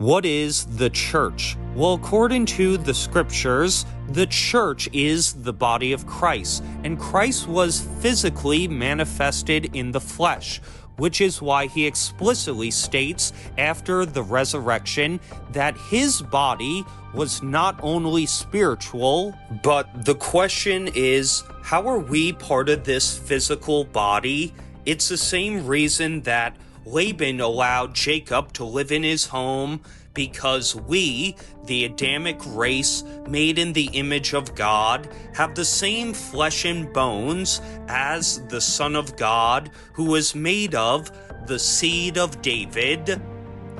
What is the church? Well, according to the scriptures, the church is the body of Christ, and Christ was physically manifested in the flesh, which is why he explicitly states after the resurrection that his body was not only spiritual, but the question is, how are we part of this physical body? It's the same reason that Laban allowed Jacob to live in his home, because we, the Adamic race made in the image of God, have the same flesh and bones as the Son of God, who is made of the seed of David.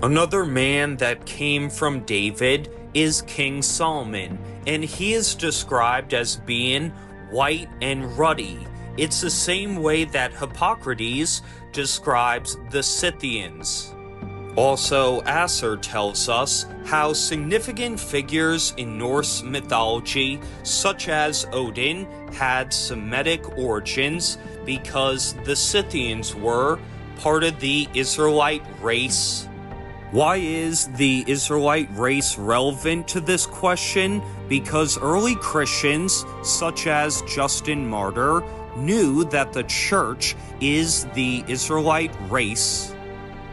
Another man that came from David is King Solomon, and he is described as being white and ruddy. It's the same way that Hippocrates describes the Scythians. Also, Asser tells us how significant figures in Norse mythology, such as Odin, had Semitic origins because the Scythians were part of the Israelite race. Why is the Israelite race relevant to this question? Because early Christians, such as Justin Martyr, knew that the church is the Israelite race.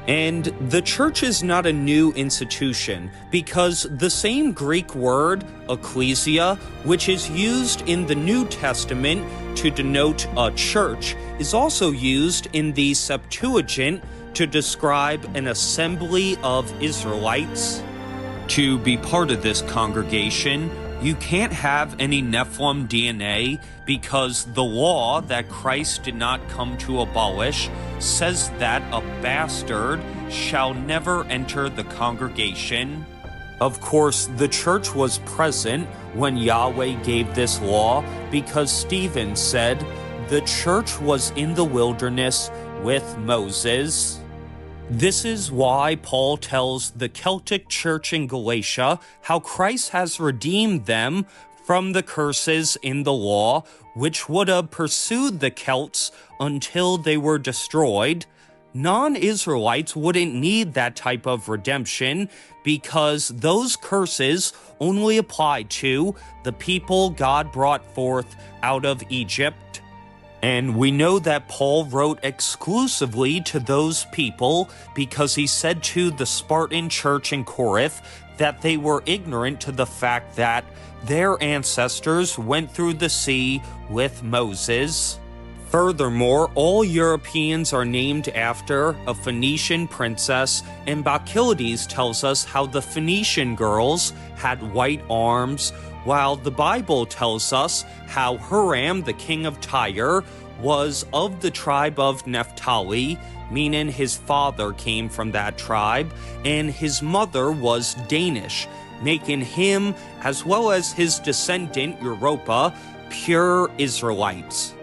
And the church is not a new institution, because the same Greek word, ecclesia, which is used in the New Testament to denote a church, is also used in the Septuagint to describe an assembly of Israelites. To be part of this congregation, you can't have any Nephilim DNA, because the law that Christ did not come to abolish says that a bastard shall never enter the congregation. Of course, the church was present when Yahweh gave this law, because Stephen said, "The church was in the wilderness with Moses." This is why Paul tells the Celtic church in Galatia how Christ has redeemed them from the curses in the law, which would have pursued the Celts until they were destroyed. Non-Israelites wouldn't need that type of redemption, because those curses only apply to the people God brought forth out of Egypt. And we know that Paul wrote exclusively to those people because he said to the Spartan church in Corinth that they were ignorant to the fact that their ancestors went through the sea with Moses. Furthermore, all Europeans are named after a Phoenician princess, and Bacchylides tells us how the Phoenician girls had white arms, while the Bible tells us how Huram, the king of Tyre, was of the tribe of Naphtali, meaning his father came from that tribe, and his mother was Danish, making him, as well as his descendant Europa, pure Israelites.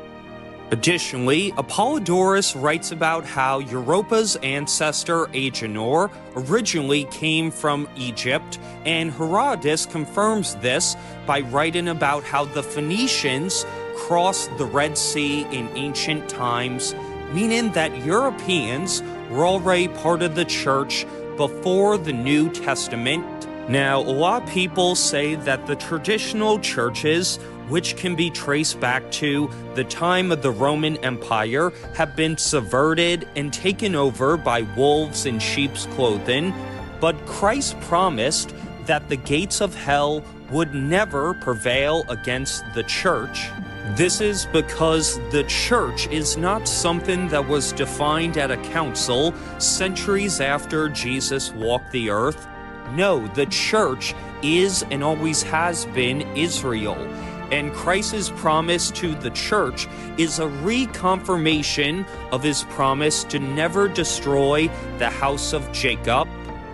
Additionally, Apollodorus writes about how Europa's ancestor Agenor originally came from Egypt, and Herodotus confirms this by writing about how the Phoenicians crossed the Red Sea in ancient times, meaning that Europeans were already part of the church before the New Testament. Now, a lot of people say that the traditional churches, which can be traced back to the time of the Roman Empire, have been subverted and taken over by wolves in sheep's clothing, but Christ promised that the gates of hell would never prevail against the church. This is because the church is not something that was defined at a council centuries after Jesus walked the earth. No, the church is and always has been Israel. And Christ's promise to the church is a reconfirmation of his promise to never destroy the house of Jacob.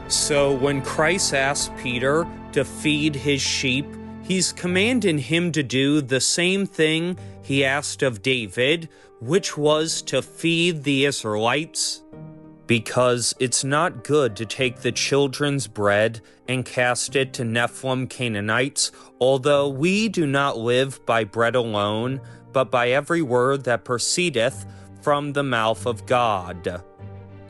So when Christ asked Peter to feed his sheep, he's commanding him to do the same thing he asked of David, which was to feed the Israelites. Because it's not good to take the children's bread and cast it to Nephilim Canaanites, although we do not live by bread alone, but by every word that proceedeth from the mouth of God.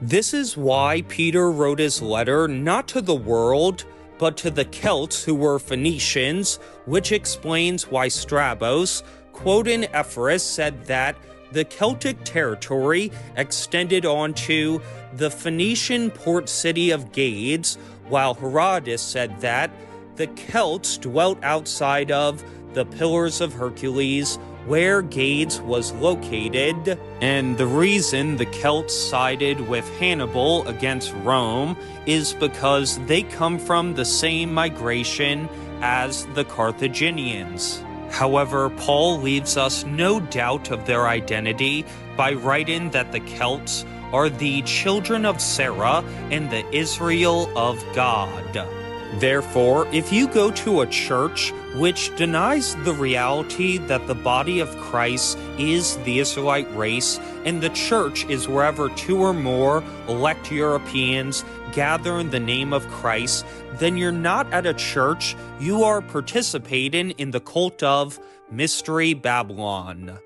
This is why Peter wrote his letter not to the world, but to the Celts who were Phoenicians, which explains why Strabos, quoting Ephorus, said that the Celtic territory extended onto the Phoenician port city of Gades, while Herodotus said that the Celts dwelt outside of the Pillars of Hercules, where Gades was located, and the reason the Celts sided with Hannibal against Rome is because they come from the same migration as the Carthaginians. However, Paul leaves us no doubt of their identity by writing that the Celts are the children of Sarah and the Israel of God. Therefore, if you go to a church which denies the reality that the body of Christ is the Israelite race, and the church is wherever two or more elect Europeans gather in the name of Christ, then you're not at a church, you are participating in the cult of Mystery Babylon.